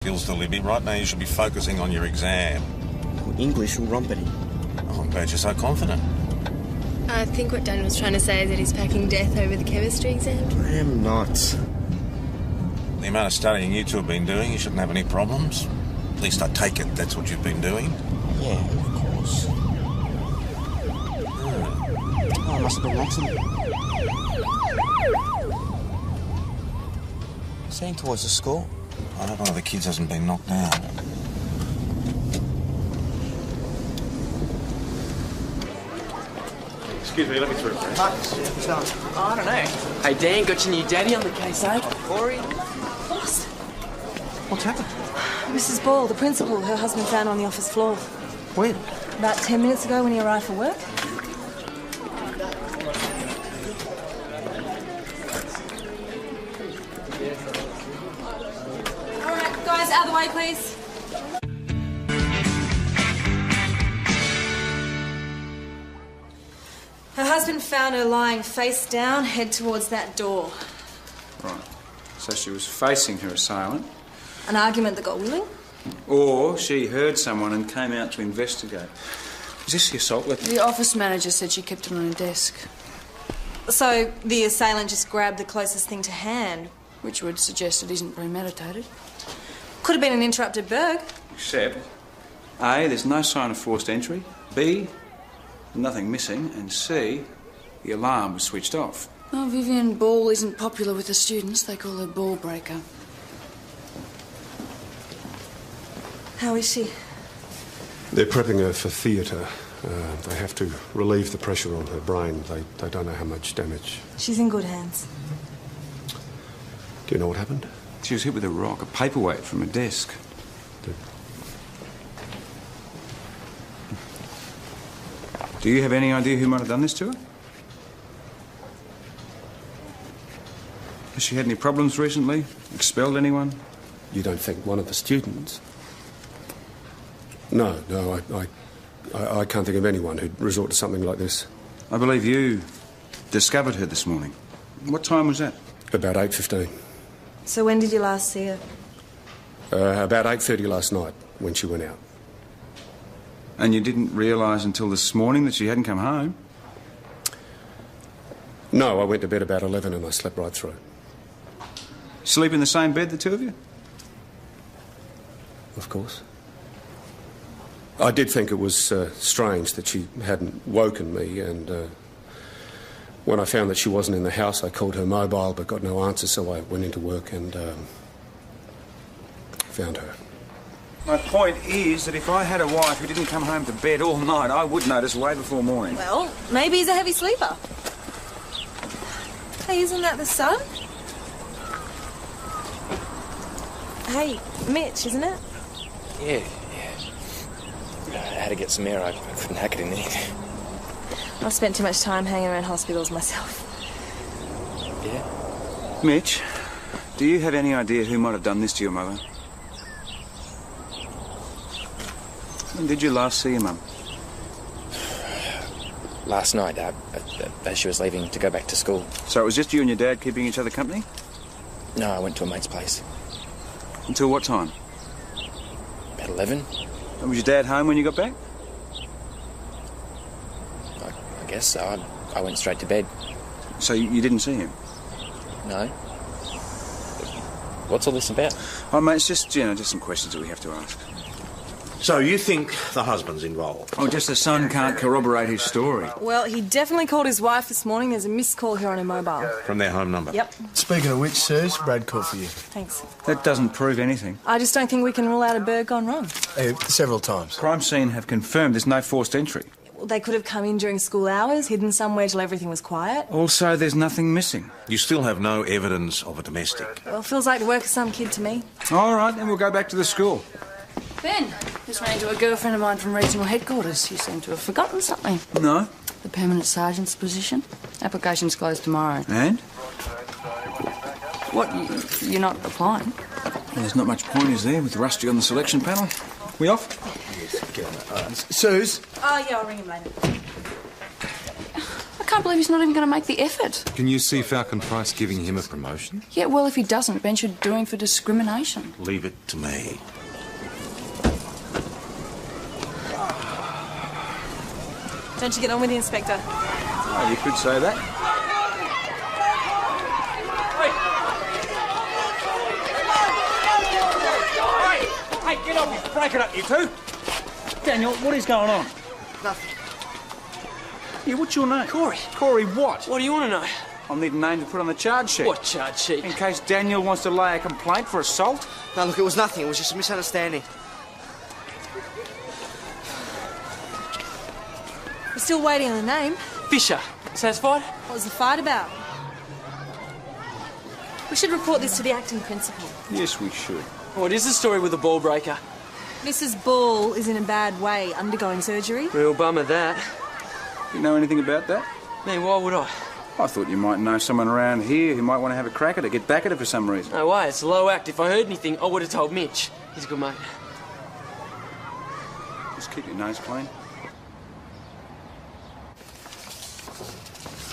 skills to Libby. Right now you should be focusing on your exam. English or rumpety? Oh, I'm glad you're so confident. I think what Dan was trying to say is that he's packing death over the chemistry exam. I am not. The amount of studying you two have been doing, you shouldn't have any problems. At least I take it that's what you've been doing. Yeah, of course. Oh, it must have been an accident. Heading towards the school. I hope one of the kids hasn't been knocked down. Excuse me, let me through, please. What's going on? Oh, I don't know. Hey, Dan, got your new daddy on the case, eh? Corey? What's happened? Mrs. Ball, the principal, her husband found on the office floor. When? About 10 minutes ago when he arrived for work. All right, guys, out of the way, please. Her husband found her lying face down, head towards that door. Right. So she was facing her assailant. An argument that got willing? Or she heard someone and came out to investigate. Is this the assault weapon? The office manager said she kept it on her desk. So the assailant just grabbed the closest thing to hand? Which would suggest it isn't premeditated. Could have been an interrupted burg. Except, A, there's no sign of forced entry. B, nothing missing. And C, the alarm was switched off. Well, Vivian Ball isn't popular with the students. They call her ball breaker. How is she? They're prepping her for theatre. They have to relieve the pressure on her brain. They don't know how much damage. She's in good hands. Do you know what happened? She was hit with a rock, a paperweight from a desk. Do you have any idea who might have done this to her? Has she had any problems recently? Expelled anyone? You don't think one of the students? No, I can't think of anyone who'd resort to something like this. I believe you discovered her this morning. What time was that? About 8:15. So when did you last see her? About 8:30 last night, when she went out. And you didn't realise until this morning that she hadn't come home? No, I went to bed about 11 and I slept right through. Sleep in the same bed, the two of you? Of course. I did think it was strange that she hadn't woken me, and when I found that she wasn't in the house, I called her mobile but got no answer, so I went into work and found her. My point is that if I had a wife who didn't come home to bed all night, I would notice way before morning. Well, maybe he's a heavy sleeper. Hey, isn't that the sun? Hey, Mitch, isn't it? Yeah. I had to get some air. I couldn't hack it in there. I've spent too much time hanging around hospitals myself. Yeah? Mitch, do you have any idea who might have done this to your mother? When did you last see your mum? Last night, as she was leaving to go back to school. So it was just you and your dad keeping each other company? No, I went to a mate's place. Until what time? About 11. And was your dad home when you got back? I guess so. I went straight to bed. So you didn't see him? No. What's all this about? Oh, mate, it's just some questions that we have to ask. So you think the husband's involved? Oh, just the son can't corroborate his story. Well, he definitely called his wife this morning. There's a missed call here on her mobile. From their home number? Yep. Speaking of which, sirs, Brad called for you. Thanks. That doesn't prove anything. I just don't think we can rule out a bird gone wrong. Several times. Crime scene have confirmed there's no forced entry. Well, they could have come in during school hours, hidden somewhere till everything was quiet. Also, there's nothing missing. You still have no evidence of a domestic. Well, feels like the work of some kid to me. All right, then we'll go back to the school. Ben, just ran into a girlfriend of mine from regional headquarters. You seem to have forgotten something. No. The permanent sergeant's position. Application's closed tomorrow. And? What, you're not applying? Well, there's not much point, is there, with Rusty on the selection panel? We off? Yes, get on. Suze? Oh, yeah, I'll ring him later. I can't believe he's not even going to make the effort. Can you see Falcon Price giving him a promotion? Yeah, well, if he doesn't, Ben should do him for discrimination. Leave it to me. Don't you get on with the Inspector? Oh, you could say that. Hey, get up! Break it up, you two. Daniel, what is going on? Nothing. Yeah, what's your name? Corey. Corey what? What do you want to know? I'll need a name to put on the charge sheet. What charge sheet? In case Daniel wants to lay a complaint for assault? No, look, it was nothing. It was just a misunderstanding. We're still waiting on the name. Fisher. Satisfied? What was the fight about? We should report this to the acting principal. Yes, we should. What is the story with the ball breaker? Mrs. Ball is in a bad way, undergoing surgery. Real bummer that. You know anything about that? Me, why would I? I thought you might know someone around here who might want to have a crack at it, get back at it for some reason. No way, it's a low act. If I heard anything, I would have told Mitch. He's a good mate. Just keep your nose clean.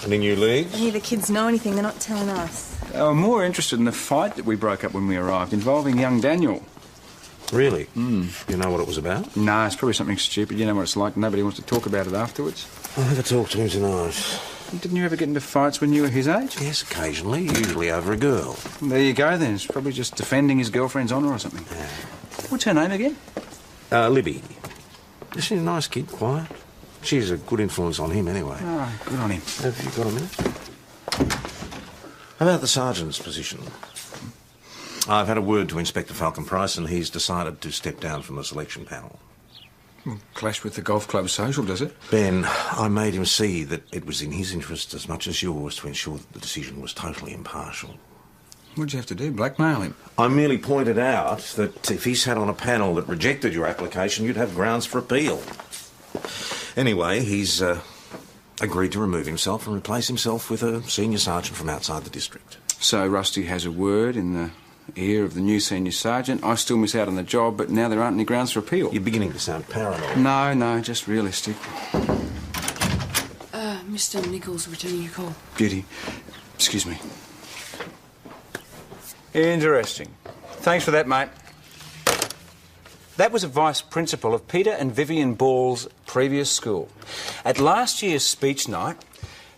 Any new leads? Any of the kids know anything, they're not telling us. They were more interested in the fight that we broke up when we arrived, involving young Daniel. Really? You know what it was about? No, it's probably something stupid. You know what it's like. Nobody wants to talk about it afterwards. I'll never talk to him tonight. Didn't you ever get into fights when you were his age? Yes, occasionally, usually over a girl. There you go, then. It's probably just defending his girlfriend's honour or something. Yeah. What's her name again? Libby. She's a nice kid, quiet. She's a good influence on him, anyway. Oh, good on him. Have you got a minute? About the sergeant's position. I've had a word to Inspector Falcon Price, and he's decided to step down from the selection panel. Clash with the golf club social, does it? Ben, I made him see that it was in his interest as much as yours to ensure that the decision was totally impartial. What'd you have to do, blackmail him? I merely pointed out that if he sat on a panel that rejected your application, you'd have grounds for appeal. Anyway, he's agreed to remove himself and replace himself with a senior sergeant from outside the district. So Rusty has a word in the ear of the new senior sergeant. I still miss out on the job, but now there aren't any grounds for appeal. You're beginning to sound paranoid. No, just realistic. Mr. Nichols returning your call. Beauty. Excuse me. Interesting. Thanks for that, mate. That was a vice principal of Peter and Vivian Ball's previous school. At last year's speech night,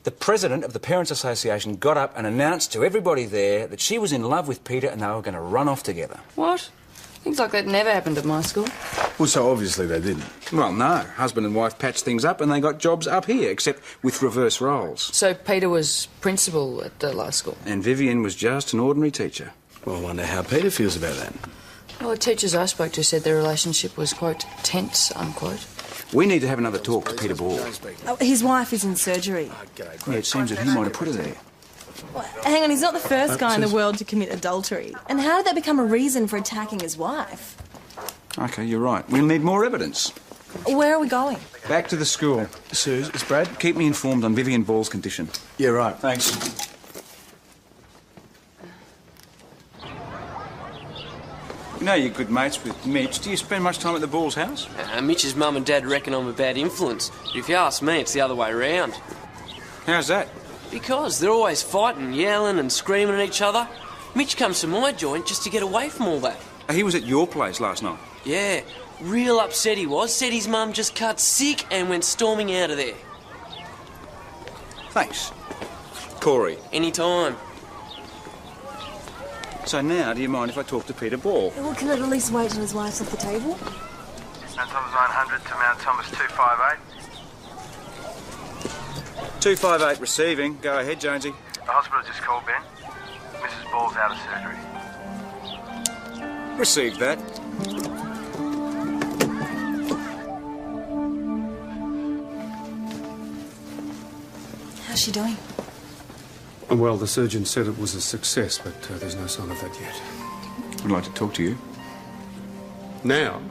the president of the Parents' Association got up and announced to everybody there that she was in love with Peter and they were going to run off together. What? Things like that never happened at my school. Well, so obviously they didn't. Well, no. Husband and wife patched things up and they got jobs up here, except with reverse roles. So Peter was principal at the last school? And Vivian was just an ordinary teacher. Well, I wonder how Peter feels about that. Well, the teachers I spoke to said their relationship was, quote, tense, unquote. We need to have another talk to Peter Ball. Oh, his wife is in surgery. Yeah, it seems that he might have put her there. Well, hang on, he's not the first guy in the world to commit adultery. And how did that become a reason for attacking his wife? OK, you're right. We'll need more evidence. Where are we going? Back to the school. Suze, it's Brad. Keep me informed on Vivian Ball's condition. Yeah, right. Thanks. You know you're good mates with Mitch. Do you spend much time at the Ball's house? Mitch's mum and dad reckon I'm a bad influence. But if you ask me, it's the other way round. How's that? Because they're always fighting, yelling and screaming at each other. Mitch comes to my joint just to get away from all that. He was at your place last night. Yeah, real upset he was. Said his mum just cut sick and went storming out of there. Thanks. Corey. Anytime. So now, do you mind if I talk to Peter Ball? Well, can it at least wait till his wife's off the table? Mount Thomas 900 to Mount Thomas 258. 258 receiving. Go ahead, Jonesy. The hospital just called, Ben. Mrs. Ball's out of surgery. Received that. How's she doing? Well, the surgeon said it was a success, but there's no sign of that yet. I'd like to talk to you. Now?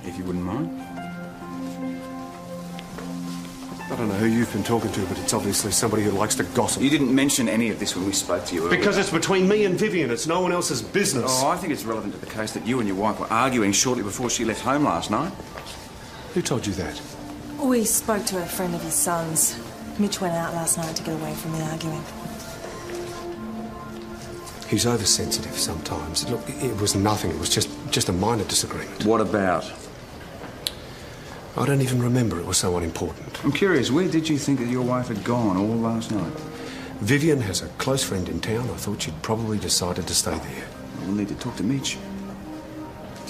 If you wouldn't mind. I don't know who you've been talking to, but it's obviously somebody who likes to gossip. You didn't mention any of this when we spoke to you earlier. Because it's between me and Vivian. It's no one else's business. Oh, I think it's relevant to the case that you and your wife were arguing shortly before she left home last night. Who told you that? We spoke to a friend of his son's. Mitch went out last night to get away from the arguing. He's oversensitive sometimes. Look, it was nothing. It was just a minor disagreement. What about? I don't even remember. It was so unimportant. I'm curious, where did you think that your wife had gone all last night? Vivian has a close friend in town. I thought she'd probably decided to stay there. We'll need to talk to Mitch.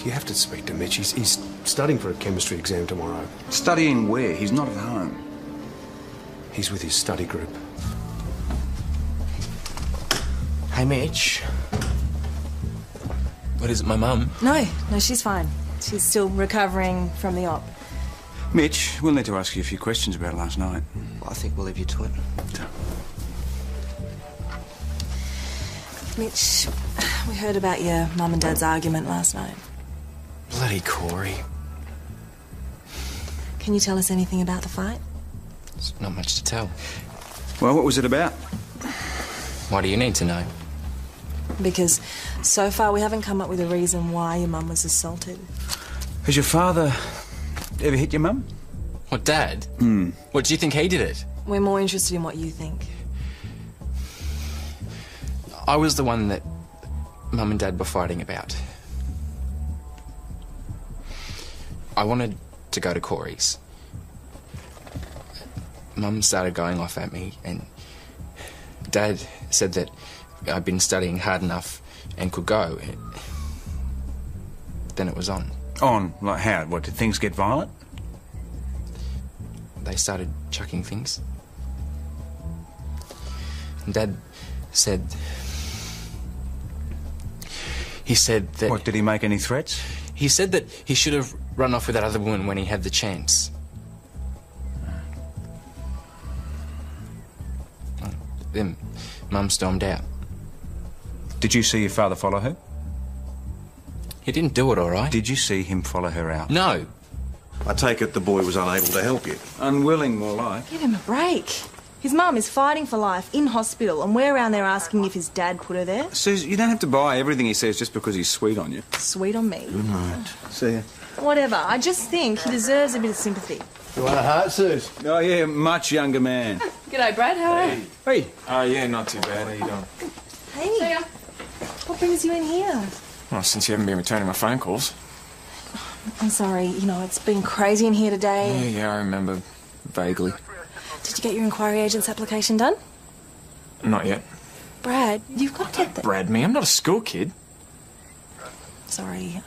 You have to speak to Mitch. He's studying for a chemistry exam tomorrow. Studying where? He's not at home. He's with his study group. Hey, Mitch. What is it, my mum? No, she's fine. She's still recovering from the op. Mitch, we'll need to ask you a few questions about last night. I think we'll leave you to it. Mitch, we heard about your mum and dad's argument last night. Bloody Corey. Can you tell us anything about the fight? There's not much to tell. Well, what was it about? Why do you need to know? Because so far we haven't come up with a reason why your mum was assaulted. Has your father ever hit your mum? What, Dad? Hmm. What, do you think he did it? We're more interested in what you think. I was the one that Mum and Dad were fighting about. I wanted to go to Corey's. Mum started going off at me, and Dad said that I'd been studying hard enough and could go. Then it was on. On? Like how? What, did things get violent? They started chucking things. And Dad said... He said that... What, did he make any threats? He said that he should have run off with that other woman when he had the chance. Then Mum stormed out. Did you see your father follow her? He didn't do it all right. Did you see him follow her out? No. I take it the boy was unable to help you. Unwilling, more like. Give him a break. His mum is fighting for life in hospital, and we're around there asking if his dad put her there. Suze, you don't have to buy everything he says just because he's sweet on you. Sweet on me. Good night. See ya. Whatever. I just think he deserves a bit of sympathy. You want a heart, Suze? Oh, yeah, much younger man. G'day, Brad. How are you? Hey. Oh, yeah, not too bad. How you doing? Hey. What brings you in here? Well, since you haven't been returning my phone calls. I'm sorry. You know, it's been crazy in here today. Yeah, I remember vaguely. Did you get your inquiry agent's application done? Not yet. Brad, you've got to get the... Brad, me, I'm not a school kid. Sorry.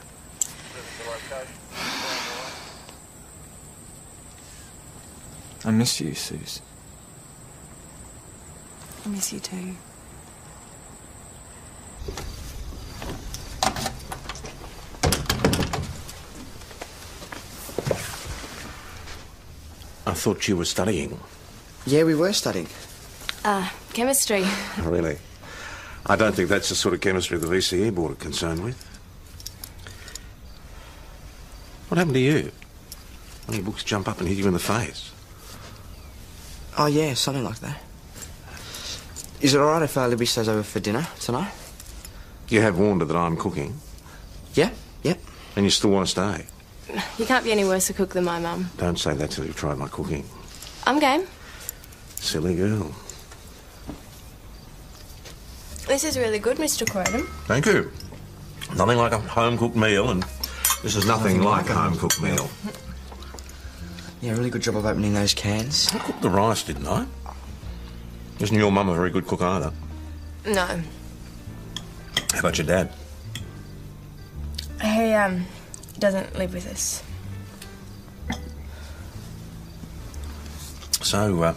I miss you, Suze. I miss you too. I thought you were studying. Yeah, we were studying. Chemistry. Really? I don't think that's the sort of chemistry the VCE board are concerned with. What happened to you? When your books jump up and hit you in the face? Oh, yeah, something like that. Is it all right if Libby stays over for dinner tonight? You have warned her that I'm cooking. Yeah, yep. And you still want to stay? You can't be any worse a cook than my mum. Don't say that till you've tried my cooking. I'm game. Silly girl. This is really good, Mr. Croydon. Thank you. Nothing like a home-cooked meal, and this is nothing like a home-cooked meal. Yeah, really good job of opening those cans. I cooked the rice, didn't I? Isn't your mum a very good cook either? No. How about your dad? He, doesn't live with us. So,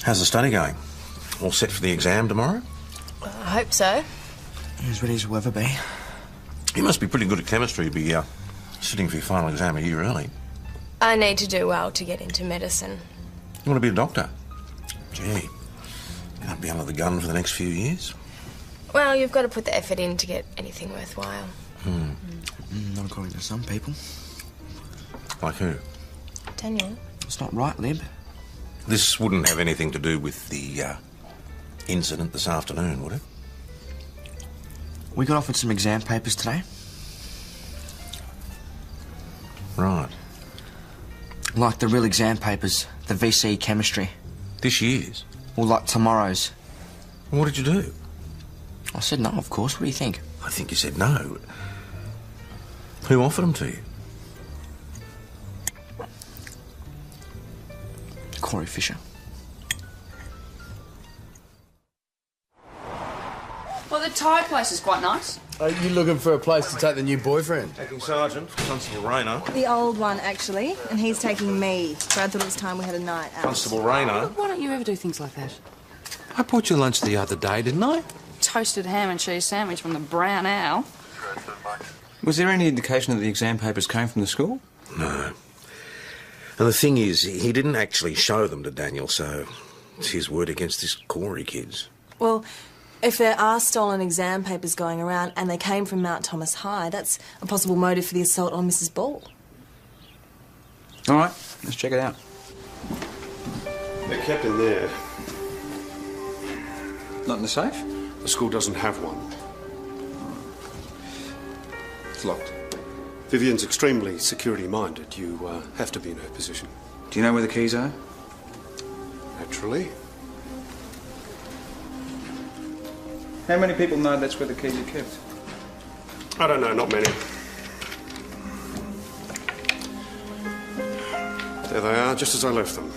how's the study going? All set for the exam tomorrow? I hope so. As ready as we'll ever be. You must be pretty good at chemistry to be sitting for your final exam a year early. I need to do well to get into medicine. You want to be a doctor? Gee, you can't be under the gun for the next few years. Well, you've got to put the effort in to get anything worthwhile. Not according to some people. Like who? Daniel? It's not right, Lib. This wouldn't have anything to do with the incident this afternoon, would it? We got offered some exam papers today. Right. Like the real exam papers, the VCE chemistry. This year's? Or like tomorrow's. What did you do? I said no, of course. What do you think? I think you said no. Who offered them to you? Corey Fisher. Well, the Thai place is quite nice. Are you looking for a place to take the new boyfriend? Acting Sergeant, Constable Rayner. The old one, actually, and he's taking me. Brad thought it was time we had a night out. Constable Rayner. Why don't you ever do things like that? I bought you lunch the other day, didn't I? Toasted ham and cheese sandwich from the Brown Owl. Was there any indication that the exam papers came from the school? No. And the thing is, he didn't actually show them to Daniel, so it's his word against this Corey kids. Well, if there are stolen exam papers going around and they came from Mount Thomas High, that's a possible motive for the assault on Mrs. Ball. All right, let's check it out. They're kept in there. Not in the safe? The school doesn't have one. It's locked. Vivian's extremely security-minded. You have to be in her position. Do you know where the keys are? Naturally. How many people know that's where the keys are kept? I don't know, not many. There they are, just as I left them.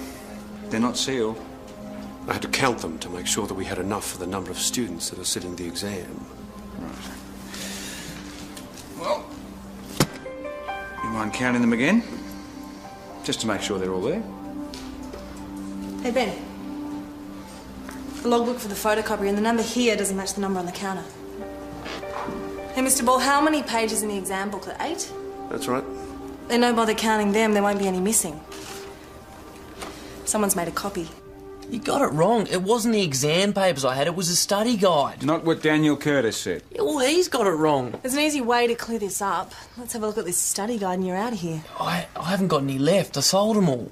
They're not sealed. I had to count them to make sure that we had enough for the number of students that are sitting the exam. Right. Well, you mind counting them again? Just to make sure they're all there. Hey, Ben. The logbook for the photocopy and the number here doesn't match the number on the counter. Hey, Mr. Ball, how many pages in the exam booklet? 8? That's right. Then don't bother counting them, there won't be any missing. Someone's made a copy. You got it wrong. It wasn't the exam papers I had, it was a study guide. Not what Daniel Curtis said. Yeah, well, he's got it wrong. There's an easy way to clear this up. Let's have a look at this study guide and you're out of here. I haven't got any left. I sold them all.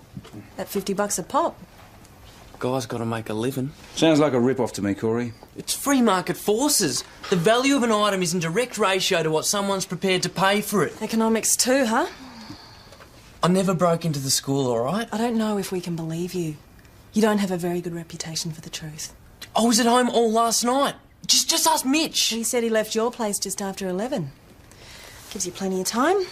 At $50 a pop. Guy's got to make a living. Sounds like a rip-off to me, Corey. It's free market forces. The value of an item is in direct ratio to what someone's prepared to pay for it. Economics too, huh? I never broke into the school, all right? I don't know if we can believe you. You don't have a very good reputation for the truth. I was at home all last night. Just ask Mitch. He said he left your place just after 11. Gives you plenty of time.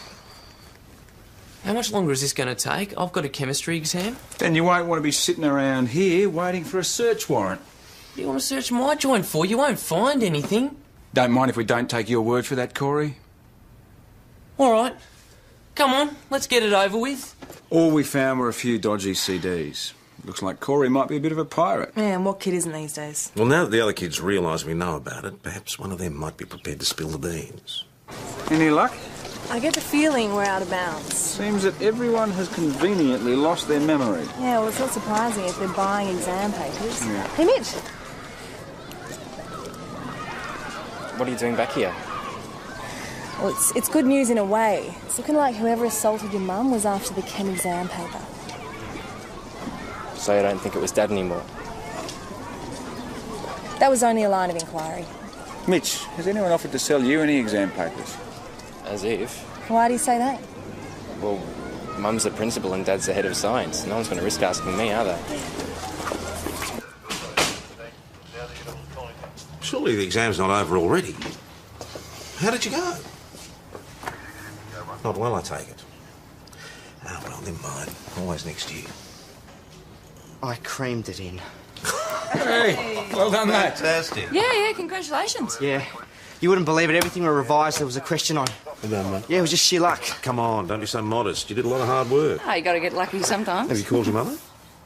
How much longer is this going to take? I've got a chemistry exam. Then you won't want to be sitting around here waiting for a search warrant. What do you want to search my joint for? You won't find anything. Don't mind if we don't take your word for that, Corey. All right. Come on, let's get it over with. All we found were a few dodgy CDs. Looks like Corey might be a bit of a pirate. Yeah, and what kid isn't these days? Well, now that the other kids realise we know about it, perhaps one of them might be prepared to spill the beans. Any luck? I get the feeling we're out of bounds. Seems that everyone has conveniently lost their memory. Yeah, well, it's not surprising if they're buying exam papers. Yeah. Hey, Mitch. What are you doing back here? Well, it's good news in a way. It's looking like whoever assaulted your mum was after the chem exam paper. So you don't think it was Dad anymore? That was only a line of inquiry. Mitch, has anyone offered to sell you any exam papers? As if. Why do you say that? Well, Mum's the principal and Dad's the head of science. No one's going to risk asking me, are they? Surely the exam's not over already. How did you go? Not well, I take it. Ah, well, never mind. Always next year. I creamed it in. Hey, well done, mate. Fantastic. Yeah, congratulations. Yeah. You wouldn't believe it. Everything we revised, there was a question on. Yeah, it was just sheer luck. Come on, don't be so modest. You did a lot of hard work. Oh, you got to get lucky sometimes. Have you called your mother?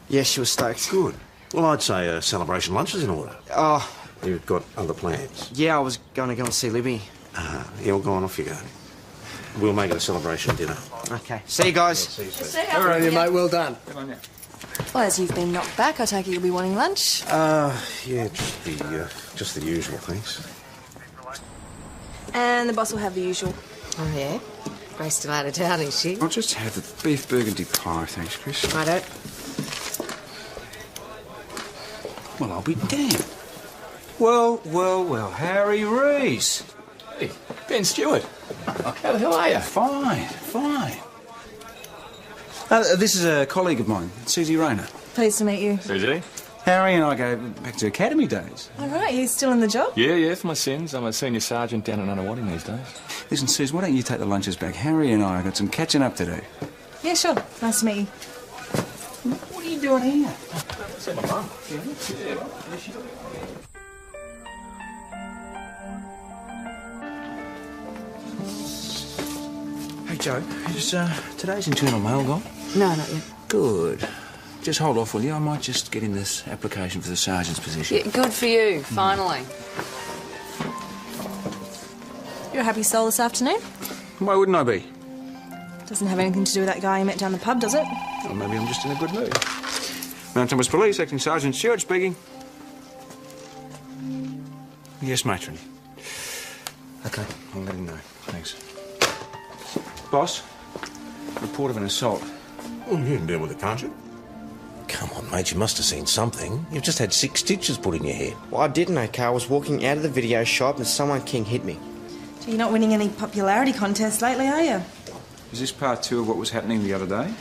Yeah, she was stoked. Good. Well, I'd say a celebration lunch is in order. Oh. You've got other plans? Yeah, I was going to go and see Libby. Yeah, well, go on, off you go. We'll make it a celebration dinner. Okay. See you guys. See you soon. See you. All right, mate, well done. Good on you. Well, as you've been knocked back, I take it you'll be wanting lunch. Yeah, just the usual, thanks. And the boss will have the usual. Oh, yeah? Grace still out of town, is she? I'll just have the beef burgundy pie, thanks, Chris. Righto. Well, I'll be damned. Well, Harry Rees. Hey, Ben Stewart. How the hell are you? Fine. This is a colleague of mine, Susie Rayner. Pleased to meet you. Susie? Harry and I go back to academy days. All right, you still in the job? Yeah, for my sins. I'm a senior sergeant down in Nunawading these days. Listen, Suze, why don't you take the lunches back? Harry and I have got some catching up to do. Yeah, sure. Nice to meet you. What are you doing here? See my mum. Hey, Joe, is today's internal mail gone? No, not yet. Good. Just hold off, will you? I might just get in this application for the sergeant's position. Yeah, good for you, finally. You're a happy soul this afternoon? Why wouldn't I be? Doesn't have anything to do with that guy you met down the pub, does it? Or maybe I'm just in a good mood. Mount Thomas Police, Acting Sergeant Stewart speaking. Yes, matron. Okay, I'll let him know. Thanks. Boss, report of an assault. Well, you can deal with it, can't you? Come on, mate, you must have seen something. You've just had 6 stitches put in your head. Well, I didn't, okay? I was walking out of the video shop and someone king hit me. So you're not winning any popularity contests lately, are you? Is this part 2 of what was happening the other day?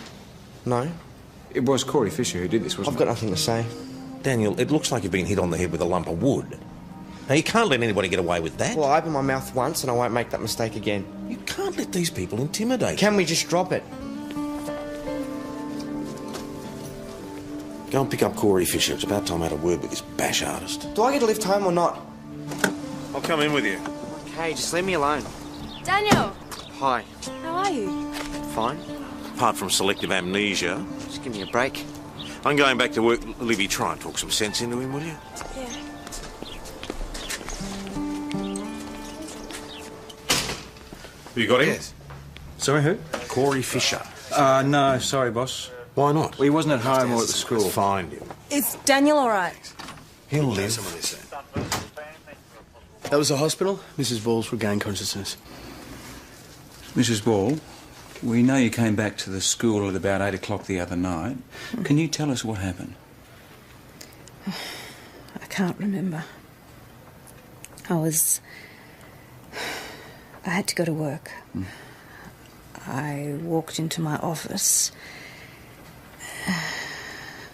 No. It was Corey Fisher who did this, wasn't I've got nothing to say. Daniel, it looks like you've been hit on the head with a lump of wood. Now, you can't let anybody get away with that. Well, I opened my mouth once and I won't make that mistake again. You can't let these people intimidate you. Can we just drop it? Go and pick up Corey Fisher. It's about time I had a word with this bash artist. Do I get a lift home or not? I'll come in with you. Okay, just leave me alone. Daniel, Hi. how are you? Fine. Apart from selective amnesia, Just give me a break. I'm going back to work. Libby, try and talk some sense into him, will you? Yeah. You got him? Yes. Sorry, who? Corey Fisher. No, sorry, boss. Why not? Well, he wasn't at home or at the school. Let's find him. Is Daniel all right? He'll live. That was the hospital. Mrs. Balls regained consciousness. Mrs. Ball, we know you came back to the school at about 8 o'clock the other night. Can you tell us what happened? I can't remember. I had to go to work. I walked into my office.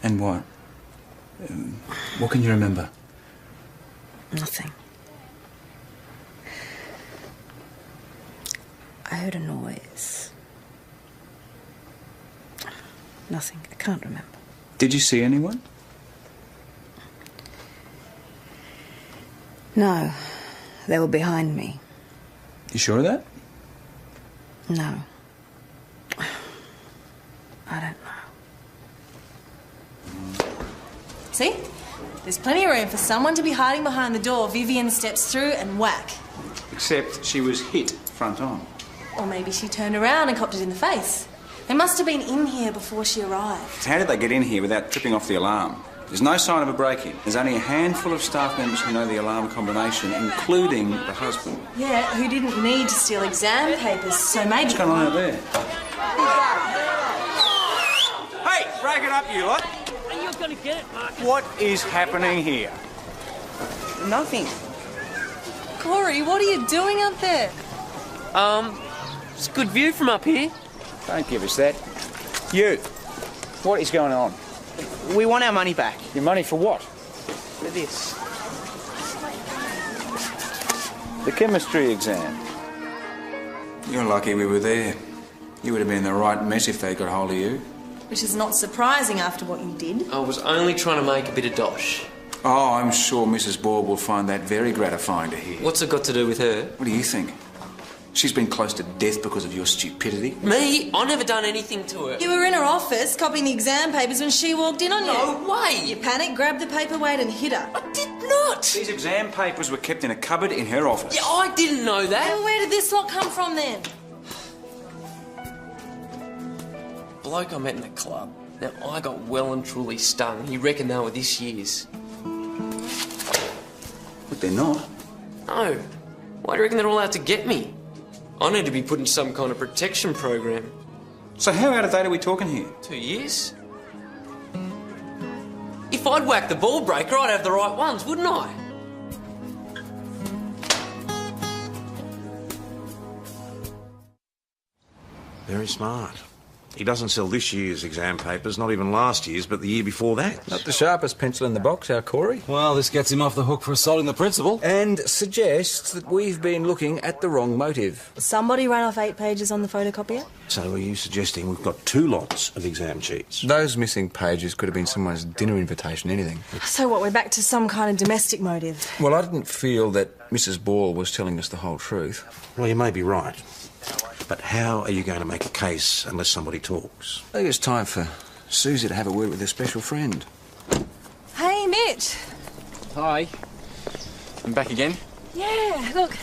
And what? What can you remember? Nothing. I heard a noise. Nothing. I can't remember. Did you see anyone? No. They were behind me. You sure of that? No. I don't know. See? There's plenty of room for someone to be hiding behind the door. Vivian steps through and whack. Except she was hit front on. Or maybe she turned around and copped it in the face. They must have been in here before she arrived. How did they get in here without tripping off the alarm? There's no sign of a break-in. There's only a handful of staff members who know the alarm combination, including the husband. Yeah, who didn't need to steal exam papers, so maybe... What's going on out there? Hey, break it up, you lot. You're going to get it, Mark. What is happening here? Nothing. Corey, what are you doing up there? It's a good view from up here. Don't give us that. You, what is going on? We want our money back. Your money for what? For this. The chemistry exam. You're lucky we were there. You would have been in the right mess if they got hold of you. Which is not surprising after what you did. I was only trying to make a bit of dosh. Oh, I'm sure Mrs. Ball will find that very gratifying to hear. What's it got to do with her? What do you think? She's been close to death because of your stupidity? Me? I never done anything to her. You were in her office copying the exam papers when she walked in on you. No way! You panicked, grabbed the paperweight and hit her. I did not! These exam papers were kept in a cupboard in her office. Yeah, I didn't know that. Well, where did this lot come from then? Bloke I met in the club. Now, I got well and truly stung. He reckoned they were this year's. But they're not. No. Why do you reckon they're all out to get me? I need to be put in some kind of protection program. So how out of date are we talking here? 2 years? If I'd whacked the ball breaker, I'd have the right ones, wouldn't I? Very smart. He doesn't sell this year's exam papers, not even last year's, but the year before that. Not the sharpest pencil in the box, our Corey. Well, this gets him off the hook for assaulting the principal. And suggests that we've been looking at the wrong motive. Somebody ran off 8 pages on the photocopier? So are you suggesting we've got 2 lots of exam cheats? Those missing pages could have been someone's dinner invitation, anything. So what, we're back to some kind of domestic motive? Well, I didn't feel that Mrs. Ball was telling us the whole truth. Well, you may be right. But how are you going to make a case unless somebody talks? I think it's time for Susie to have a word with her special friend. Hey, Mitch. Hi. I'm back again. Yeah, look,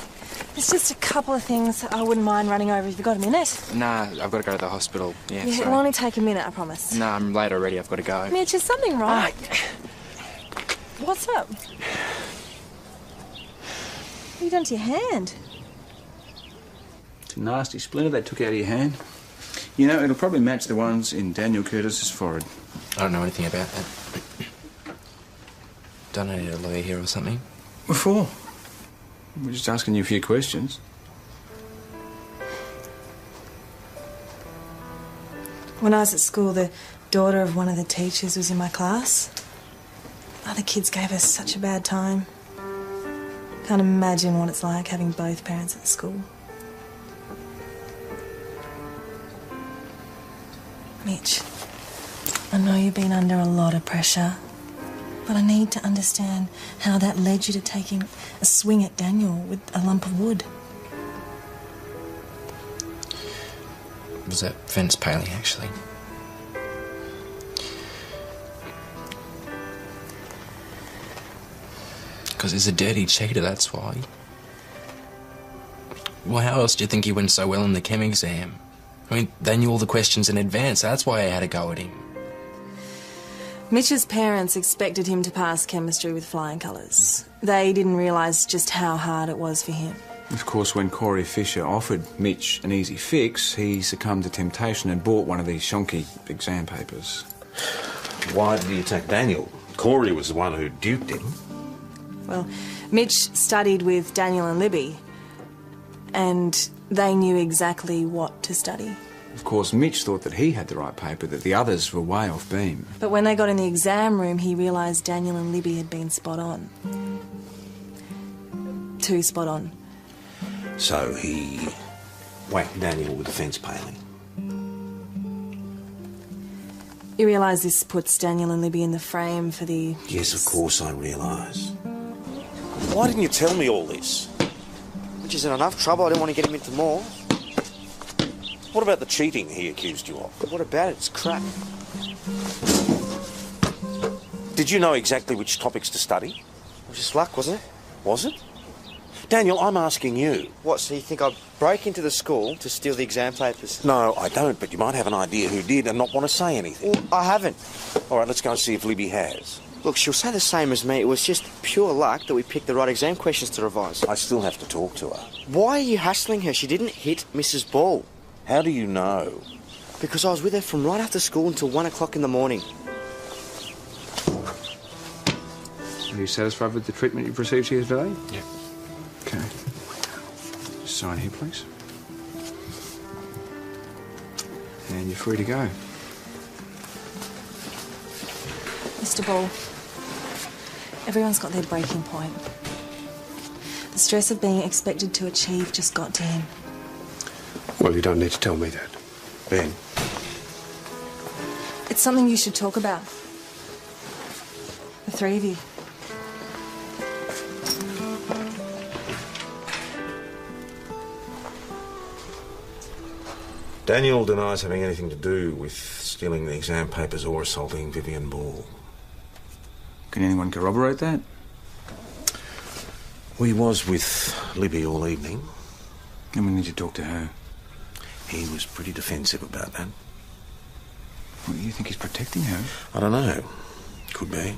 there's just a couple of things I wouldn't mind running over if you've got a minute. Nah, I've got to go to the hospital. Yeah, Yeah, sorry. it'll only take a minute, I promise. Nah, I'm late already. I've got to go. Mitch, is something wrong? What's up? What have you done to your hand? It's a nasty splinter they took out of your hand. You know, it'll probably match the ones in Daniel Curtis's forehead. I don't know anything about that. Don't I need a lawyer here or something? What for? We're just asking you a few questions. When I was at school, the daughter of one of the teachers was in my class. Other kids gave us such a bad time. Can't imagine what it's like having both parents at school. Mitch, I know you've been under a lot of pressure, but I need to understand how that led you to taking a swing at Daniel with a lump of wood. It was that fence paling, actually. Because he's a dirty cheater, that's why. Well, how else do you think he went so well in the chem exam? I mean, they knew all the questions in advance. That's why I had a go at him. Mitch's parents expected him to pass chemistry with flying colours. They didn't realise just how hard it was for him. Of course, when Corey Fisher offered Mitch an easy fix, he succumbed to temptation and bought one of these shonky exam papers. Why did he attack Daniel? Corey was the one who duped him. Well, Mitch studied with Daniel and Libby, and they knew exactly what to study. Of course, Mitch thought that he had the right paper, that the others were way off beam. But when they got in the exam room, he realised Daniel and Libby had been spot on. Too spot on. So he whacked Daniel with the fence paling. You realise this puts Daniel and Libby in the frame for the... Yes, of course I realise. Why didn't you tell me all this? Which is in enough trouble. I didn't want to get him into more. What about the cheating he accused you of? But what about it? It's crap. Did you know exactly which topics to study? It was just luck, wasn't it? Was it? Daniel, I'm asking you. What, so you think I'd break into the school to steal the exam papers? No, I don't, but you might have an idea who did and not want to say anything. Well, I haven't. All right, let's go and see if Libby has. Look, she'll say the same as me. It was just pure luck that we picked the right exam questions to revise. I still have to talk to her. Why are you hassling her? She didn't hit Mrs. Ball. How do you know? Because I was with her from right after school until 1 o'clock in the morning. Are you satisfied with the treatment you've received here today? Yeah. Okay. Just sign here, please. And you're free to go. Mr. Ball, everyone's got their breaking point. The stress of being expected to achieve just got to him. Well, you don't need to tell me that. Ben. It's something you should talk about. The three of you. Daniel denies having anything to do with stealing the exam papers or assaulting Vivian Ball. Can anyone corroborate that? We was with Libby all evening. And we need to talk to her. He was pretty defensive about that. What, you think he's protecting her? I don't know. Could be.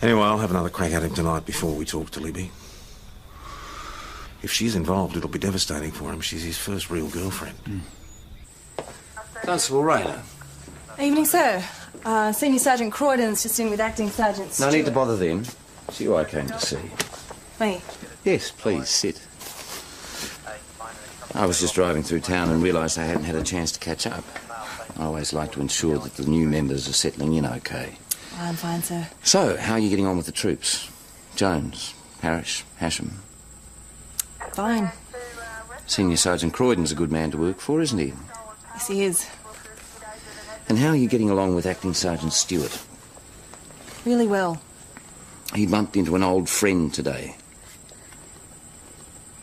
Anyway, I'll have another crack at him tonight before we talk to Libby. If she's involved, it'll be devastating for him. She's his first real girlfriend. Constable Rayner. Evening, sir. Senior Sergeant Croydon's just in with Acting Sergeant No Stewart. need to bother then. It's you I came to see. Me? Yes, please, sit. I was just driving through town and realised I hadn't had a chance to catch up. I always like to ensure that the new members are settling in okay. I'm fine, sir. So, how are you getting on with the troops? Jones, Parrish, Hasham? Fine. Senior Sergeant Croydon's a good man to work for, isn't he? Yes, he is. And how are you getting along with Acting Sergeant Stewart? Really well. He bumped into an old friend today.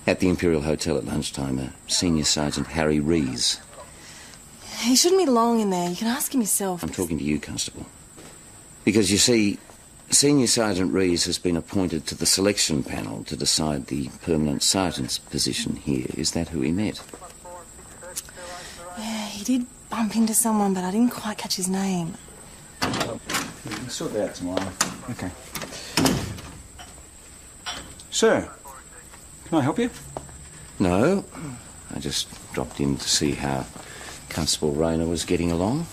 At the Imperial Hotel at lunchtime, a Senior Sergeant Harry Rees. He shouldn't be long in there. You can ask him yourself. I'm talking to you, Constable. Because, you see, Senior Sergeant Rees has been appointed to the selection panel to decide the permanent sergeant's position here. Is that who he met? Yeah, he did bump into someone, but I didn't quite catch his name. We'll sort that out tomorrow. Okay. Sir, can I help you? No. I just dropped in to see how Constable Rayner was getting along.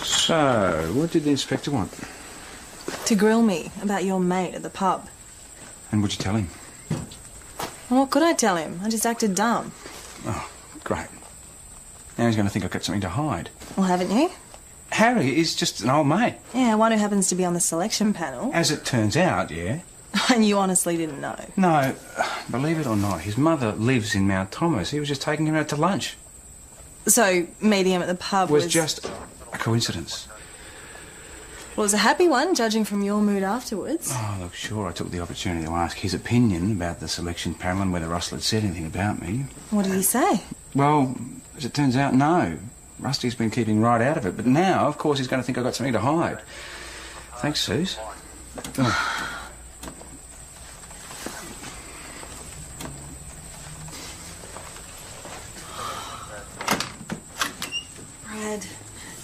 So, what did the inspector want? To grill me about your mate at the pub. And what'd you tell him? Well, what could I tell him? I just acted dumb. Oh, great. Now he's going to think I've got something to hide. Well, haven't you? Harry is just an old mate. Yeah, one who happens to be on the selection panel. As it turns out, yeah. And you honestly didn't know? No, believe it or not, his mother lives in Mount Thomas. He was just taking her out to lunch. So, meeting him at the pub was just a coincidence. Well, it was a happy one, judging from your mood afterwards. Oh, look, sure, I took the opportunity to ask his opinion about the selection panel and whether Russell had said anything about me. What did he say? Well, as it turns out, no. Rusty's been keeping right out of it, but now, of course, he's going to think I've got something to hide. Thanks, Suze. Oh. Brad,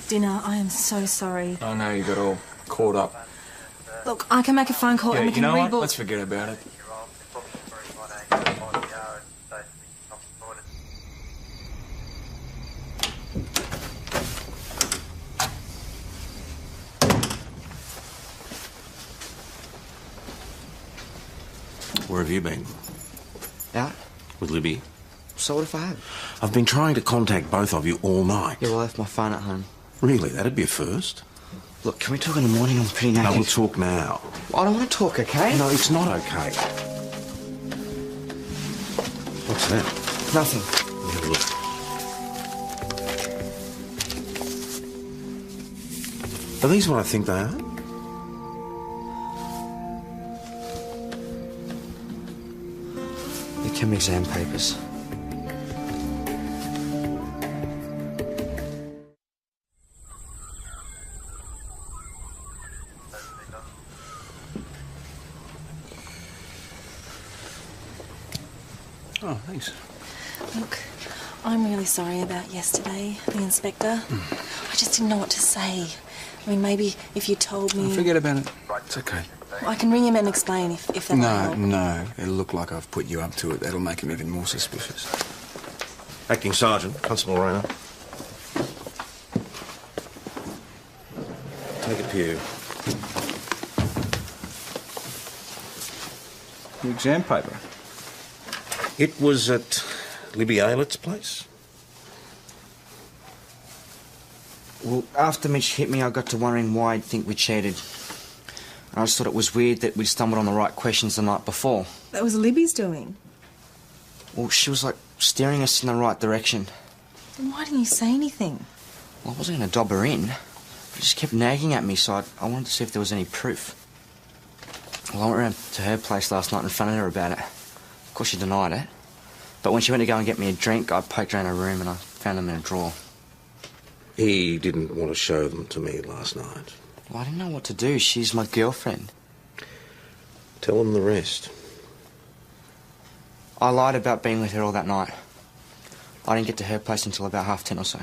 dinner, I am so sorry. I know you got all caught up. Look, I can make a phone call Yeah, and we you can know rebook. what? Let's forget about it. Where have you been? Out? With Libby? So what if I had? I've been trying to contact both of you all night. Yeah, well, I left my phone at home. Really? That'd be a first. Look, can we talk in the morning? I'm pretty naked. No, we'll talk now. I don't want to talk, okay? No, it's not okay. What's that? Nothing. Have a look. Are these what I think they are? Your chem exam papers. Oh, thanks. Look, I'm really sorry about yesterday, the inspector. I just didn't know what to say. I mean, maybe if you told me... Forget about it. It's okay. Well, I can ring him and explain if that might help. No. It'll look like I've put you up to it. That'll make him even more suspicious. Acting Sergeant, Constable Rayner. Take a pew. The exam paper. It was at Libby Aylett's place? Well, after Mitch hit me, I got to wondering why I'd think we cheated. I just thought it was weird that we'd stumbled on the right questions the night before. That was Libby's doing. Well, she was, like, steering us in the right direction. Then why didn't you say anything? Well, I wasn't going to dob her in. She just kept nagging at me, so I wanted to see if there was any proof. Well, I went round to her place last night and phoned her about it. Of course, she denied it. But when she went to go and get me a drink, I poked around her room and I found them in a drawer. He didn't want to show them to me last night. Well, I didn't know what to do. She's my girlfriend. Tell them the rest. I lied about being with her all that night. I didn't get to her place until about 10:30 or so.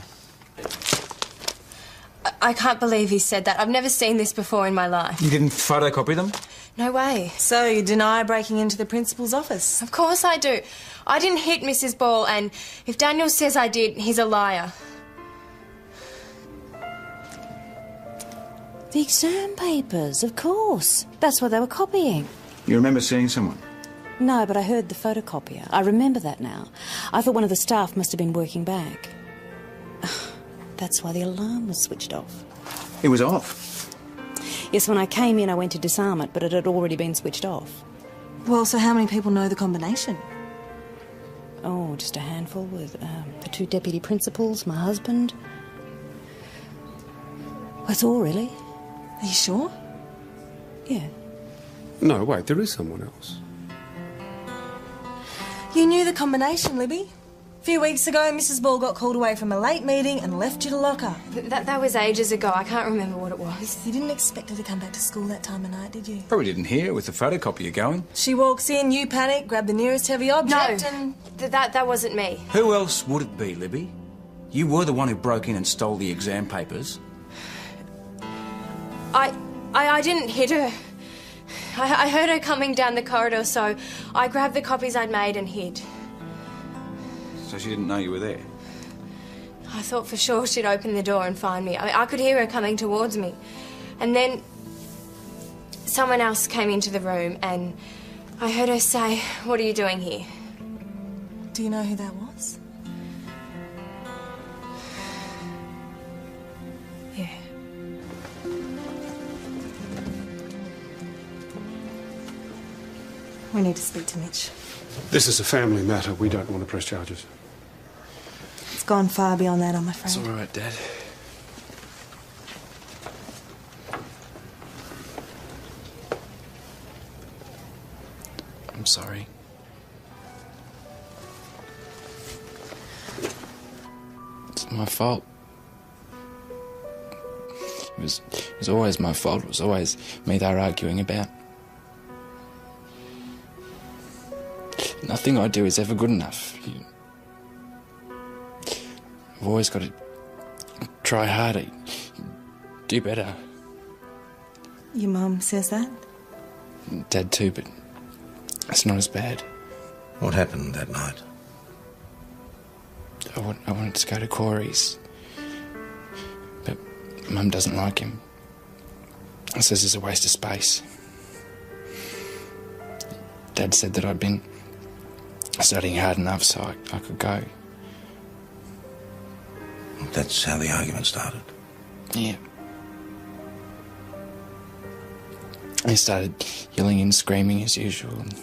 I can't believe he said that. I've never seen this before in my life. You didn't photocopy them? No way. So you deny breaking into the principal's office? Of course I do. I didn't hit Mrs. Ball, and if Daniel says I did, he's a liar. The exam papers, of course. That's what they were copying. You remember seeing someone? No, but I heard the photocopier. I remember that now. I thought one of the staff must have been working back. That's why the alarm was switched off. It was off? Yes, when I came in, I went to disarm it, but it had already been switched off. Well, so how many people know the combination? Oh, just a handful with the 2 deputy principals, my husband. That's all, really. Are you sure? Yeah. No, wait, there is someone else. You knew the combination, Libby. A few weeks ago, Mrs. Ball got called away from a late meeting and left you to lock her. That was ages ago. I can't remember what it was. You didn't expect her to come back to school that time of night, did you? Probably didn't hear with the photocopier going. She walks in, you panic, grab the nearest heavy object and... That wasn't me. Who else would it be, Libby? You were the one who broke in and stole the exam papers. I didn't hit her. I heard her coming down the corridor, so I grabbed the copies I'd made and hid. So she didn't know you were there? I thought for sure she'd open the door and find me. I could hear her coming towards me. And then someone else came into the room and I heard her say, "What are you doing here?" Do you know who that was? Yeah. We need to speak to Mitch. This is a family matter. We don't want to press charges. It's gone far beyond that, I'm afraid. It's all right, Dad. I'm sorry. It's my fault. It was always my fault. It was always me they were arguing about. Nothing I do is ever good enough. I've always got to try harder, do better. Your mum says that? Dad too, but it's not as bad. What happened that night? I wanted to go to Corey's, but Mum doesn't like him. Says it's a waste of space. Dad said that I'd been studying hard enough so I could go. That's how the argument started? Yeah. He started yelling and screaming as usual, and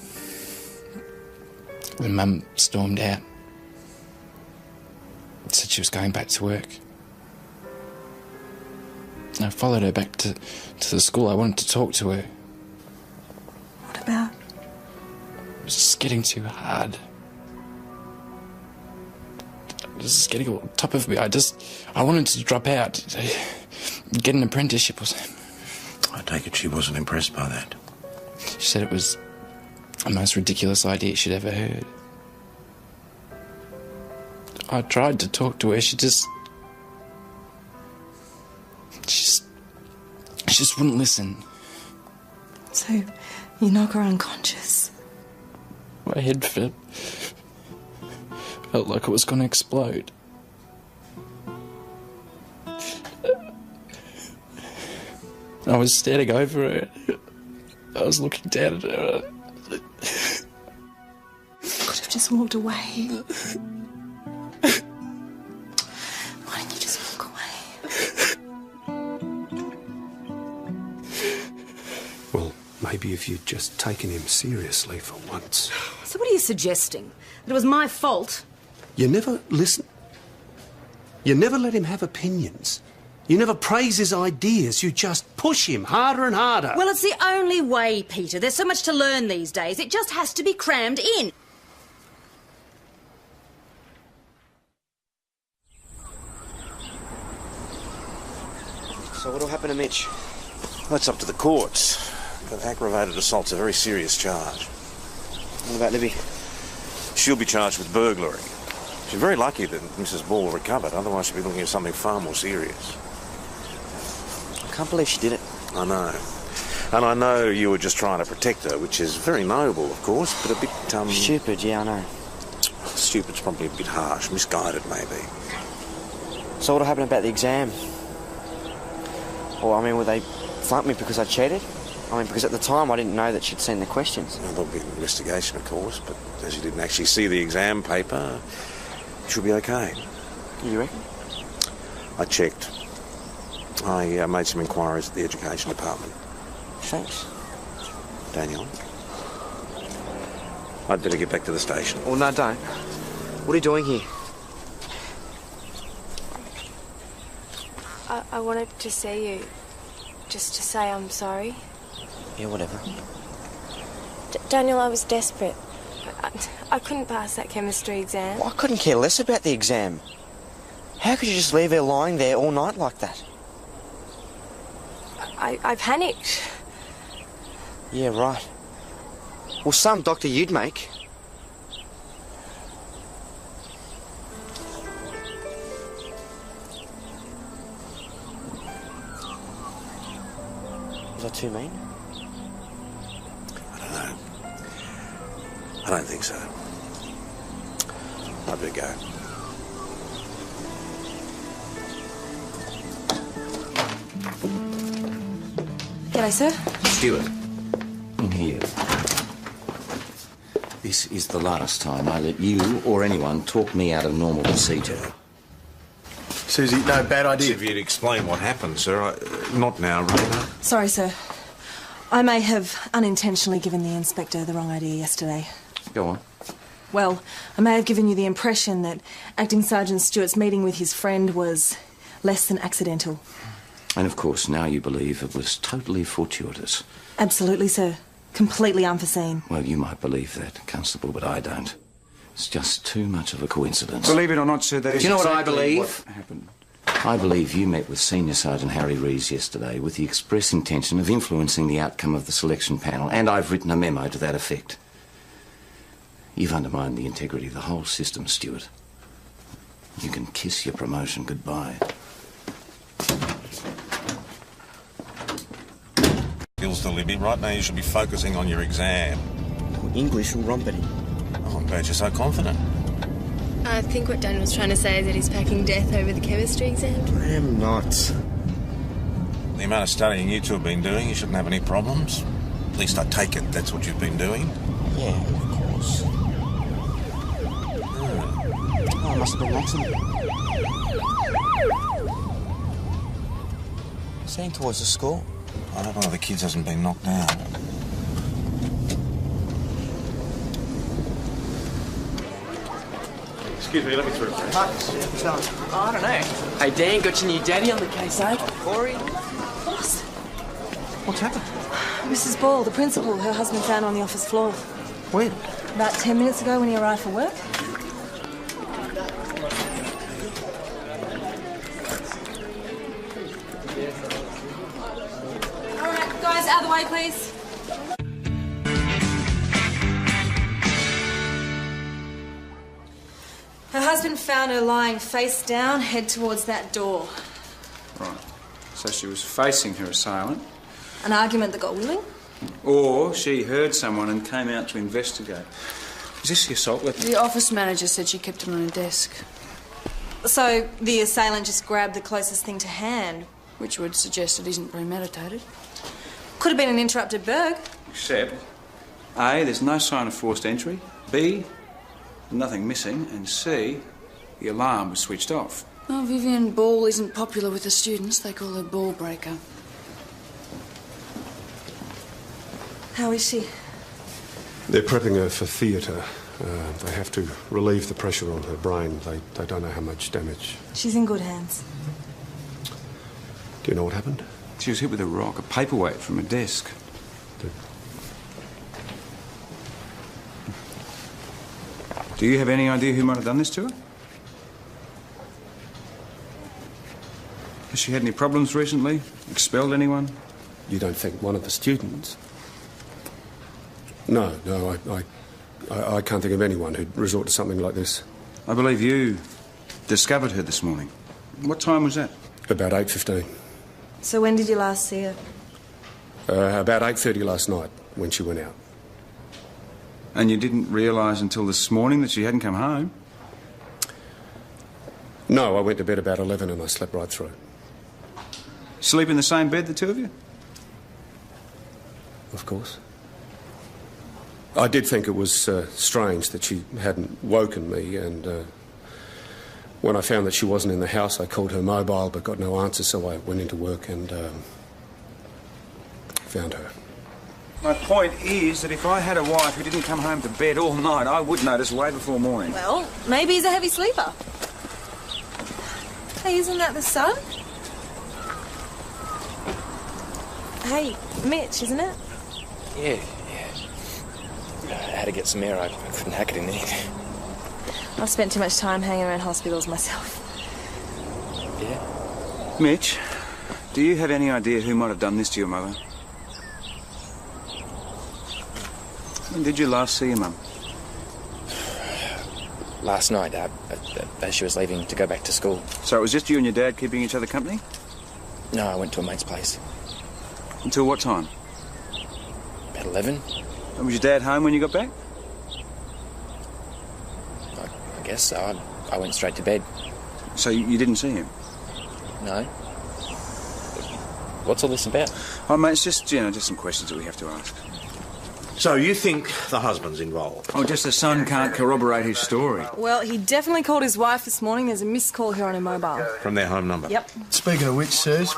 then Mum stormed out. Said she was going back to work. I followed her back to the school. I wanted to talk to her. What about? It was just getting too hard. It was just getting on top of me. I wanted to drop out, get an apprenticeship or something. I take it she wasn't impressed by that. She said it was the most ridiculous idea she'd ever heard. I tried to talk to her. She just wouldn't listen. So, you knock her unconscious? My head felt like it was going to explode. I was standing over her. I was looking down at her. Could have just walked away. Why didn't you just walk away? Well, maybe if you'd just taken him seriously for once. So what are you suggesting? That it was my fault? You never listen. You never let him have opinions. You never praise his ideas. You just push him harder and harder. Well, it's the only way, Peter. There's so much to learn these days. It just has to be crammed in. So what'll happen to Mitch? That's up to the courts. But aggravated assault's a very serious charge. What about Libby? She'll be charged with burglary. She's very lucky that Mrs. Ball recovered, otherwise she'd be looking at something far more serious. I can't believe she did it. I know. And I know you were just trying to protect her, which is very noble, of course, but a bit, Stupid, yeah, I know. Stupid's probably a bit harsh. Misguided, maybe. So what'll happen about the exam? Well, I mean, would they flunk me because I cheated? I mean, because at the time I didn't know that she'd seen the questions. Well, there'll be an investigation, of course, but as you didn't actually see the exam paper, it should be okay. You reckon? I checked. I made some inquiries at the Education Department. Thanks. Daniel, I'd better get back to the station. Well, no, don't. What are you doing here? I wanted to see you, just to say I'm sorry. Yeah, whatever. Daniel, I was desperate. I couldn't pass that chemistry exam. Well, I couldn't care less about the exam. How could you just leave her lying there all night like that? I panicked. Yeah, right. Well, some doctor you'd make. Was that too mean? I don't know. I don't think so. I'd better go. G'day, sir. Stuart, in here. This is the last time I let you or anyone talk me out of normal procedure. Susie, no, bad idea. If you'd explain what happened, sir. Not now, Rena. Sorry, sir. I may have unintentionally given the inspector the wrong idea yesterday. Go on. Well, I may have given you the impression that Acting Sergeant Stewart's meeting with his friend was less than accidental. And of course, now you believe it was totally fortuitous. Absolutely, sir. Completely unforeseen. Well, you might believe that, Constable, but I don't. It's just too much of a coincidence. Believe it or not, sir, that is Do you know exactly what I believe? what happened. I believe you met with Senior Sergeant Harry Rees yesterday with the express intention of influencing the outcome of the selection panel, and I've written a memo to that effect. You've undermined the integrity of the whole system, Stuart. You can kiss your promotion goodbye. Still, Libby. Right now you should be focusing on your exam. English or rompity. Oh, I'm glad you're so confident. I think what Daniel's trying to say is that he's packing death over the chemistry exam. I am not. The amount of studying you two have been doing, you shouldn't have any problems. At least I take it that's what you've been doing. Yeah, of course. Oh, it must have been an accident. It's heading towards the school. I hope one of the kids hasn't been knocked down. Excuse me, let me through. I don't know. Hey, Dan, got your new daddy on the case, eh? Corey? What's happened? Mrs. Ball, the principal, her husband found on the office floor. When? About 10 minutes ago when he arrived for work. All right, guys, out of the way, please. Her husband found her lying face down, head towards that door. Right. So she was facing her assailant. An argument that got willing? Or she heard someone and came out to investigate. Is this the assault weapon? The office manager said she kept it on her desk. So the assailant just grabbed the closest thing to hand. Which would suggest it isn't premeditated. Could have been an interrupted burg. Except, A, there's no sign of forced entry. B, nothing missing. And C, the alarm was switched off. Oh, Vivian Ball isn't popular with the students. They call her ball breaker. How is she? They're prepping her for theatre. They have to relieve the pressure on her brain. They don't know how much damage. She's in good hands. Do you know what happened? She was hit with a rock, a paperweight from a desk. Do you have any idea who might have done this to her? Has she had any problems recently? Expelled anyone? You don't think one of the students? No, I can't think of anyone who'd resort to something like this. I believe you discovered her this morning. What time was that? About 8:15. So when did you last see her? About 8:30 last night, when she went out. And you didn't realise until this morning that she hadn't come home? No, I went to bed about 11 and I slept right through. Sleep in the same bed, the two of you? Of course. I did think it was strange that she hadn't woken me, and when I found that she wasn't in the house, I called her mobile but got no answer, so I went into work and found her. My point is that if I had a wife who didn't come home to bed all night, I would notice way before morning. Well, maybe he's a heavy sleeper. Hey, isn't that the sun? Hey, Mitch, isn't it? Yeah. I had to get some air. I couldn't hack it in there. I've spent too much time hanging around hospitals myself. Yeah? Mitch, do you have any idea who might have done this to your mother? When did you last see your mum? Last night, as she was leaving to go back to school. So it was just you and your dad keeping each other company? No, I went to a mate's place. Until what time? About 11. And was your dad home when you got back? I guess so. I went straight to bed. So you didn't see him? No. What's all this about? Oh, mate, it's just, just some questions that we have to ask. So you think the husband's involved? Oh, just the son can't corroborate his story. Well, he definitely called his wife this morning. There's a missed call here on her mobile. From their home number? Yep. Speaking of which, sirs,